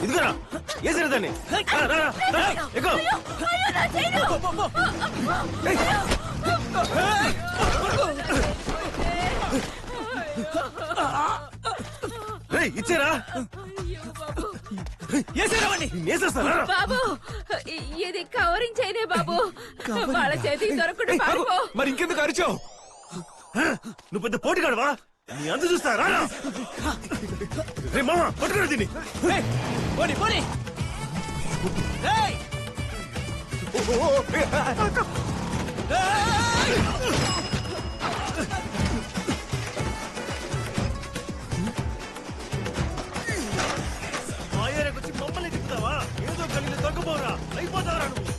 ఇదిగోరా ఏసరా దాన్ని. ఇచ్చారా బాబు ఇది కవరింగ్ చేయనే బాబు. వాళ్ళ చేతికి దొరకకుండా పారిపో. మరి ఇంకెందుకు అరిచావు? నువ్వు పెద్ద పోటీగాడవా? నీ అంత చూస్తారా? రే మామ పట్టుకురా దీన్ని. పోనీ పోనీ. మా ఏరియాకి వచ్చి మమ్మల్ని తిప్పుతావా? ఏదో కలిగి దొరకపోరా అయిపోతావరా నువ్వు.